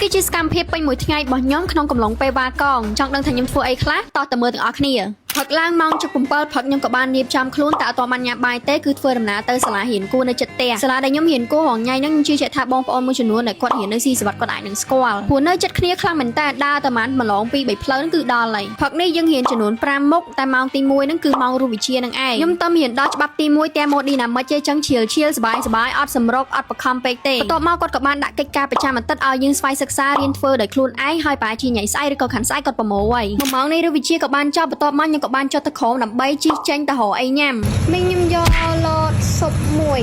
គឺជាសកម្មភាពពេញមួយថ្ងៃរបស់ខ្ញុំក្នុងកំឡុងពេលវ៉ាកងចង់ដឹងថាខ្ញុំធ្វើអីខ្លះតោះតែមើលទាំងអស់គ្នាផឹកឡើងម៉ោងជិត 7 ព្រឹកខ្ញុំក៏បានរៀបចំខ្លួនតែអត់ទាន់បានញ៉ាំបាយទេគឺធ្វើដំណើរទៅសាលារៀនគួរនៅជិតផ្ទះសាលាដែលខ្ញុំរៀនគួររងថ្ងៃហ្នឹងខ្ញុំជឿជាក់ថាបងប្អូនមួយចំនួនដែលគាត់រៀននៅស៊ីសវត្តគាត់អាចនឹងស្គាល់ព្រោះនៅជិតគ្នាខ្លាំងមែនតើដើរតែម៉ឡង2 3ផ្លូវហ្នឹងគឺដល់ហើយផឹកនេះយើងរៀនចំនួន5មុខតែម៉ោងទី1ហ្នឹងគឺម៉ោងរូបវិទ្យានឹងឯងខ្ញុំទៅរៀនដល់ច្បាប់ទី1 thermodynamics ទេចឹងឈៀលសបាយអត់សម្រុកអត់បខំពេកទេបន្ទាប់មកគាត់ក៏បានដាក់កិច្ចការប្រចាំអាទិត្យឲ្យយើងស្វ័យសិក្សារៀនធ្វើដោយខ្លួនឯងហើយប្រហែលជាញ៉ៃស្អែកឬក៏ខាន់ស្អែកគាត់ប្រមូលហើយ1ម៉ោងនេះរូបវិទ្យាក៏បានចប់បន្ទាប់មកខ្ញុំក៏បានចុះទៅក្រោមដើម្បីជិះចេញទៅរកអីញ៉ាំមីងខ្ញុំយកឡតស៊ុបមួយ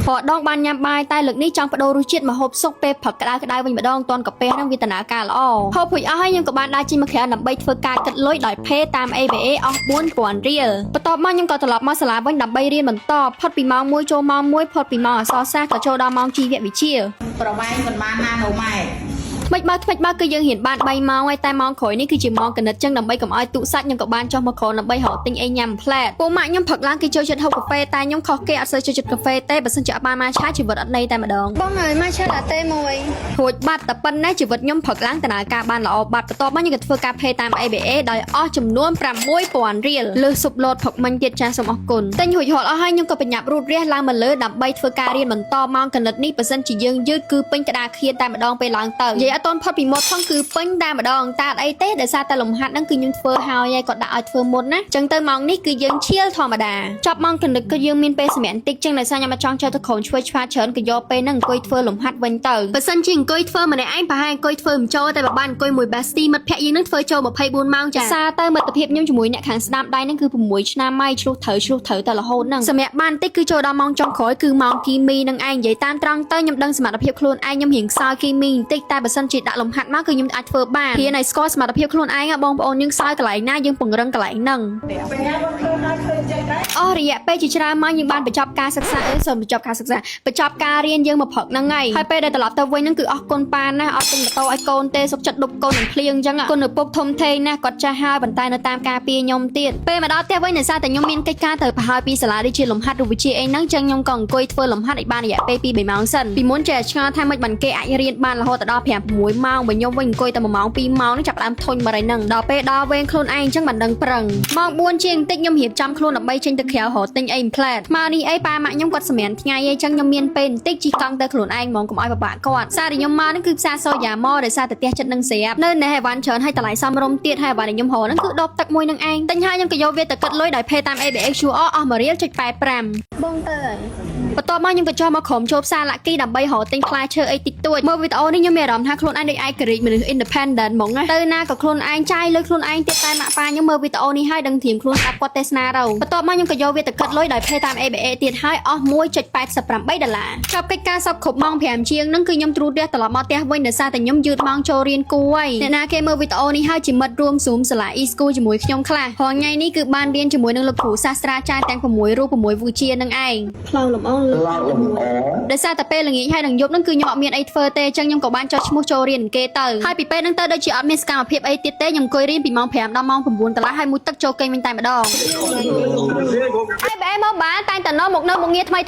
ព្រោះដងបានញ៉ាំបាយតែលើកនេះចង់បដូររសជាតិម្ហូបសុកពេលព្រឹកក្តៅវិញម្ដងតនកាហ្វេហ្នឹងវាដំណើរការល្អហូបរួចអស់ហើយខ្ញុំក៏បានដើរចេញមកក្រៅដើម្បីធ្វើការគិតលុយដោយផេតាម ABA អស់ 4000 រៀលបន្ទាប់មកខ្ញុំក៏ត្រឡប់មកសាលាវិញដើម្បីរៀនបន្តផុតពីម៉ោង1ចូលម៉ោង1ផុតពីម៉ោងអក្សរសាស្ត្រក៏ចូលដល់ម៉ោងជីវវិទ្យាប្រវែងប៉ុន្មានណាណូម៉ែថ្មិចបើគឺយើងរៀនបាន3ម៉ោងហើយតែម៉ោងក្រោយនេះគឺជាម៉ោងគណិតចឹងដើម្បីកុំឲ្យទូសាច់ខ្ញុំក៏បានចុះមកក្រោយដើម្បីរកទិញអីញ៉ាំផ្លែតពូម៉ាក់ខ្ញុំផឹកឡើងគេចូលចិត្តហូបកាហ្វេតែខ្ញុំខុសគេអត់សូវចូលចិត្តកាហ្វេទេបើសិនជាអត់បានម៉ាឆាជីវិតអត់ន័យតែម្ដងបងហើយម៉ាឆាឡាតេមួយរួចបាត់តែប៉ុណ្ណេះជីវិតខ្ញុំផឹកឡើងដំណើរការបានល្អបាត់បន្ទាប់មកខ្ញុំក៏ធ្វើការផេតាម ABA ដោយអស់ចំនួន 6000 រៀលលើស៊ុបលតផឹកមិញទៀតចាស់សូមអរគុណទិញរួចរាល់អស់ហើយខ្ញុំក៏បញ្ញាប់រូតរះឡើងមកលើដើម្បីធ្វើការរៀនបន្តម៉ោងគណិតនេះបើសិនជាយើងយឺតគឺពេញក្តារខៀនតែម្ដងពេលឡើងទៅនិយាយអត់ទាន់ផុតពីមាត់គឺពេញតែម្ដងតែអីទេដោយសារតែលំហាត់ហ្នឹងគឺខ្ញុំធ្វើហើយគាត់ដាក់ឲ្យធ្វើមុនណាចឹងទៅម៉ោងនេះគឺយើងឈៀលធម្មតាចប់ម៉ោងគណិតគឺយើងមានពេលសម្រាប់តិចចឹងដោយសារខ្ញុំអត់ចង់ចូលទៅក្រោមឆ្វេងឆ្វាច្រើនក៏យកពេលហ្នឹងអង្គុយធ្វើលំហាត់វិញទៅបើសិនជាអង្គុយធ្វើម្នាក់ឯងប្រហែលអង្គុយធ្វើមិនចូលតែបើបានអង្គុយមួយ bestie មិត្តភក្តិយើងនឹងធ្វើចូល24ម៉ោងចាសារទៅមិត្តភាពខ្ញុំជាមួយអ្នកខាងស្ដាប់ដៃហ្នឹងគឺ6ឆ្នាំហើយឆ្លុះត្រូវតែរហូតហ្នឹងសម្រាប់បានតិចគឺចូលដល់ម៉ោងចុងក្រោយគឺម៉ោងគីមីនឹងឯងនិយាយតាមត្រង់ទៅខ្ញុំដឹងសមត្ថភាពខ្លួនឯងខ្ញុំរៀងខ្សោយគីមីបន្តិចតែបើសិនជាដាក់លំហាត់មកគឺខ្ញុំអាចធ្វើបានរៀនឲ្យស្គាល់សមត្ថភាពខ្លួនឯងបងប្អូនយើងខ្សោយកន្លែងណាយើងពង្រឹងកន្លែងហ្នឹងអស់រយៈពេលជាច្រើនមកយើងបានបញ្ចប់ការសិក្សាបញ្ចប់ការរៀនយើងមកព្រឹកហ្នឹងហើយពេលដែលត្រឡប់ទៅវិញហ្នឹងគឺអស់គុណប៉ាណាអត់ទិញម៉ូតូឲ្យកូនទេសុខចិត្តដប់កូននឹងភ្លៀងអញ្ចឹងគុណឪពុកធំធេងណាគាត់ចាស់ហើយប៉ុន្តែនៅតាមការពារខ្ញុំទៀតពេលមកដល់ផ្ទះវិញដោយសារតែខ្ញុំមានកិច្ចការទៅប្រហែលពីសាលាដូចជាលំហាត់រូបវិទ្យាអីហ្នឹងអញ្ចឹងខ្ញុំក៏អង្គុយធ្វើលំហាត់ឲ្យបានរយៈពេល 2-3 ម៉ោងសិនពីមុនចេះឆ្ងល់ថាមិនបានគេអាចរៀនបានរហូតដល់ 5-6 ម៉ោងបើខ្ញុំវិញអង្គុយតែ1ម៉ោង 2 ម៉ោងនេះចាប់ដើមធុញមកហើយហ្នឹងដល់ពេលដល់វេនខ្លួនឯងអញ្ចឹងមិនដឹងប្រឹងម៉ោង 4 ជាងបន្តិចខ្ញុំរៀបចំខ្លួនដើម្បីចេញទៅក្រៅរកទិញអីផ្លែតថ្មនេះអីប៉ាម៉ាក់ខ្ញុំគាត់សម្រានថ្ងៃអីចឹងខ្ញុំមានពេលបន្តិចជិះកង់ទៅខ្លួនឯងហ្មងកុំឲ្យពិបាកគាត់សារខ្ញុំមកហ្នឹងគឺផ្សារសូយ៉ាម៉ដោយសារតែផ្ទះចិត្តនឹងស្រាប់នៅនេះអីវ៉ាន់ច្រើនហើយតម្លៃសមរម្យទៀតហើយអីវ៉ាន់ខ្ញុំរកហ្នឹងគឺដបទឹកមួយនឹងឯងទិញហើយខ្ញុំក៏យកវាទៅគិតលុយដោយផេតាម ABA QR អស់1រៀល.85បងទៅហើយបន្ទាប់មកខ្ញុំក៏ចុះមកក្រុមចូលផ្សារឡាក់គីដើម្បីរកទិញផ្លែឈើអីតិចតួចមើលវីដេអូនេះខ្ញុំមានអារម្មណ៍ថាខ្លួនឯងដូចឯករាជ្យមនុស្ស independent ហ្មងណាទៅណាក៏ខ្លួនឯងចាយលុយខ្លួនឯងទៀតតែម៉ាក់ប៉ាខ្ញុំមើលវីដេអូនេះហើយដឹងធៀមខ្លួនស្ដាប់គាត់ទេសនាទៅបន្ទាប់មកខ្ញុំក៏យកវាទៅគិតលុយដោយផេតាម ABA ទៀតហើយអស់ $1.88 ចប់កិច្ចការសពគ្រប់ម៉ោង 5 ជាងហ្នឹងគឺខ្ញុំទ្រូតរះត្រឡប់មកផ្ទះវិញដោយសារតែខ្ញុំយឺតម៉ោងចូលរៀនគួរហើយអ្នកណាគេមើលវីដេអូនេះហើយជាមិត្តរួម Zoom សាលា e-school ជាមួយខ្ញុំខ្លះព្រោះថ្ងៃនេះគឺបានរៀនជាមួយនឹងលោកគ្រូសាស្ត្រាចារ្យទាំង6រូប6វិជ្ជានឹងឯងផ្លូវលំអដោយសារតែពេលល្ងាចហើយនឹងយប់ហ្នឹងគឺខ្ញុំអត់មានអីធ្វើទេអញ្ចឹងខ្ញុំក៏បានចុះឈ្មោះចូលរៀននឹងគេទៅហើយពីពេលហ្នឹងទៅដូចជាអត់មានសកម្មភាពអីទៀតទេខ្ញុំអង្គុយរៀនពីម៉ោង 5 ដល់ម៉ោង 9 កន្លះហើយមួយទឹកចូលគេងវិញតែម្ដងហើយបែរមកបានតែងតែនាំមកនៅមុខងារថ្មី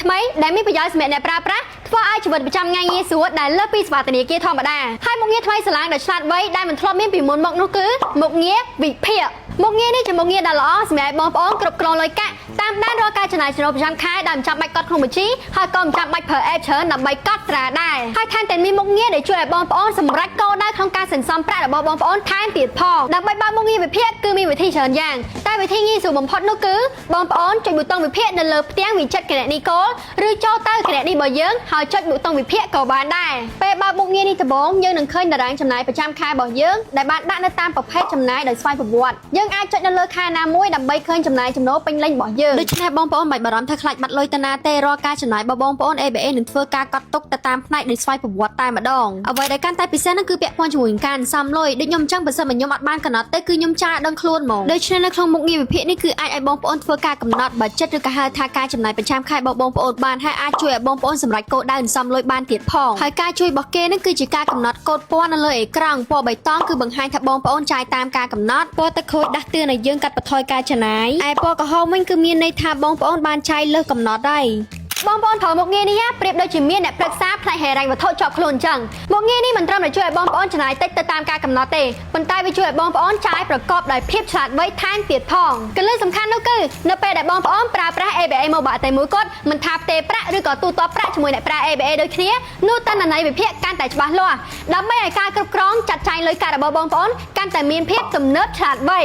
ដែលមានប្រយោជន៍សម្រាប់អ្នកប្រើប្រាស់ធ្វើឲ្យជីវិតប្រចាំថ្ងៃងាយស្រួលដែលលើសពីសេវាធនាគារធម្មតាហើយមុខងារថ្មីស្រឡាងដែលឆ្លាតវៃដែលមិនធ្លាប់មានពីមុនមកនោះគឺមុខងារវិភាគមុខងារនេះជាមុខងារដែលល្អសម្រាប់បងប្អូនគ្រប់គ្រងលុយកាក់តាមដានរាល់ការចំណាយចំណូលប្រចាំខែដែលមិនចាំបាច់កត់ក្នុងបញ្ជីហើយក៏មិនចាំបាច់ប្រើ app ច្រើនដើម្បីកត់ត្រាដែរហើយថែមទាំងមានមុខងារដែលជួយឲ្យបងប្អូនសម្រេចគោលដៅក្នុងការសន្សំប្រាក់របស់បងប្អូនថែមទៀតផងដើម្បីបើកមុខងារវិភាគគឺមានវិធីច្រើនយ៉ាងតែវិធីងាយស្រួលបំផុតនោះគឺបងប្អូនចុចប៊ូតុងវិភាគនៅលើផ្ទាំងវិចិត្រគណនីគោលឬចូលទៅគណនីរបស់យើងហើយចុចប៊ូតុងវិភាគក៏បានដែរពេលបើកមុខងារនេះដំបូងយើងនឹងឃើញតារាងចំណាយប្រចាំខែរបស់យើងដែលបានដាក់នៅតាមប្រភេទចំណាយដោយស្វ័យប្រវត្តិយើងអាចចុចនៅលើខែណាមួយដើម្បីឃើញចំណាយចំណូលពេញលេញរបស់យើងដូច្នេះបងប្អូនមិនបារម្ភថាខ្លាចបាត់លុយទៅណាទេរាល់ការចំណាយរបស់បងប្អូន ABA នឹងធ្វើការកត់ទុកទៅតាមផ្នែកនៃស្វ័យប្រវត្តិតែម្ដងអ្វីដែលកាន់តែពិសេសនោះគឺពាក់ព័ន្ធជាមួយនឹងការសន្សំលុយដូចខ្ញុំអញ្ចឹងបើសិនមកខ្ញុំអត់បានកំណត់ទេគឺខ្ញុំចាដឹងខ្លួនហ្មងដូច្នេះនៅក្នុងមុខងារវិភាគនេះគឺអាចឲ្យបងប្អូនធ្វើការកំណត់បាច់ឬក៏ហៅថាការចំណាយប្រចាំខែរបស់បងប្អូនបានហើយអាចជួយឲ្យបងប្អូនសម្រេចគោលដៅសន្សំលុយបានទៀតផងហើយការជួយរបស់គេនេះគឺជាការកំណត់កូដពណ៌នៅលើអេក្រង់ពណ៌បៃតងគឺបង្ហាញថាបងប្អូនចាយតាមការកំណត់ពណ៌ទឹកខូចដាស់តឿនឲ្យយើងកាត់បន្ថយការចំណាយឯពណ៌ក្រហមវិញគឺមានន័យថាបងប្អូនបានចាយលើសកំណត់ហើយ បងប្អូនប្រើមុខងារនេះប្រៀបដូចជាមានអ្នកប្រឹក្សាផ្នែកហិរញ្ញវត្ថុជាប់ខ្លួនអញ្ចឹងមុខងារនេះមិនត្រឹមតែជួយឲ្យបងប្អូនចំណាយតិចទៅតាមការកំណត់ទេប៉ុន្តែវាជួយឲ្យបងប្អូនចាយប្រកបដោយភាពឆ្លាតវៃថែមទៀតផងកលឹះសំខាន់នោះគឺនៅពេលដែលបងប្អូនប្រើប្រាស់ ABA Mobile តែមួយគត់មិនថាផ្ទេរប្រាក់ឬក៏ទូទាត់ប្រាក់ជាមួយអ្នកប្រើ ABA ដូចគ្នានោះតន្ន័យវិភាគកាន់តែច្បាស់លាស់ដើម្បីឲ្យការគ្រប់គ្រងចាត់ចែងលុយកាក់របស់បងប្អូនកាន់តែមានភាពទំនើបឆ្លាតវៃ